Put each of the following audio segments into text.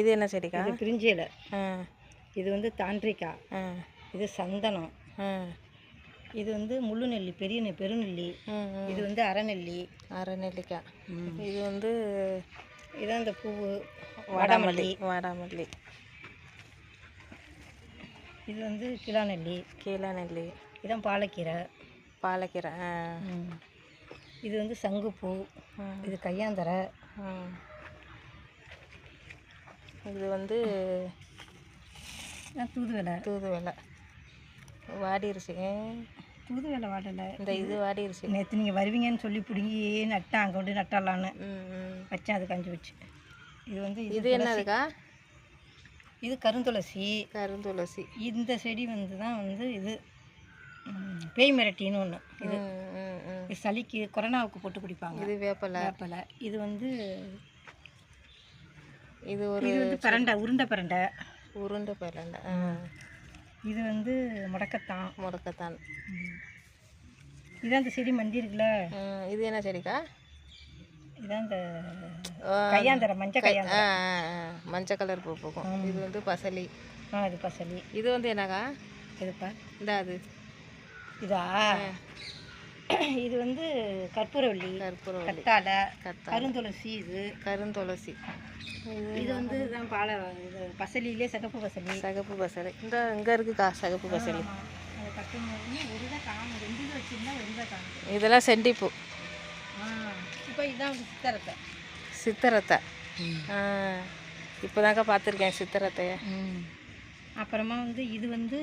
இது என்ன செடிக்கா? இது பிரிஞ்சி இலை. இது வந்து தாண்டிக்கா. இது சந்தனம். இது வந்து முள்ளு நெல்லி, பெருநெல்லி. இது வந்து அரைநெல்லி. அரைநெல்லிக்காய். இது வந்து இதான் இந்த பூவு வாடாமல்லி. இது வந்து கிளாநெல்லி. இதான் பாலக்கீரை. இது வந்து சங்குப்பூ. இது கையாந்தரை. இது வந்து தூதுவளை வாடிருச்சு. தூதுவளை வாடலை. இந்த இது வாடிருச்சு. நேற்று நீங்கள் வருவீங்கன்னு சொல்லி பிடுங்கி நட்டேன், அங்கே கொண்டு நட்டலான்னு வச்சேன், அது கஞ்சி வச்சு. இது வந்து இது என்னதுக்கா? இது கருந்துளசி. இந்த செடி வந்து தான் வந்து இது பேய் மிரட்டின்னு ஒன்று. இது சளிக்கு கொரோனாவுக்கு போட்டு குடிப்பாங்க. இது வேப்பலை. இது வந்து இது வந்து பரண்டை, உருண்டை பரண்டை. இது வந்து முடக்கத்தான். இதான் இந்த செடி மண்டி இருக்குல்ல. இது என்ன செடிக்கா? இதான் இந்த கையாந்தரை, மஞ்சள் கலர் பூ பூக்கும். இது வந்து பசலி. இது பசலி. இது வந்து என்னக்கா? இதுப்பா அது இதா? இது வந்து கற்பூரவள்ளி, கத்தாழை, கருந்துளசி. கருந்துளசி. இது வந்து தான் பசலியிலே சிகப்பு பசலி. இங்கே இருக்குக்கா சிகப்பு பசலி. இதெல்லாம் செண்டிப்பூ. இப்போ இதான் சித்திரத்தை. இப்போதாக்கா பார்த்துருக்கேன் சித்திரத்தைய. அப்புறமா வந்து இது வந்து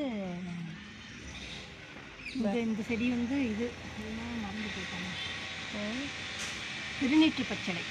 இந்த செடி வந்து இது மறந்து போயிட்டாங்க. திருநீற்று பச்சளை.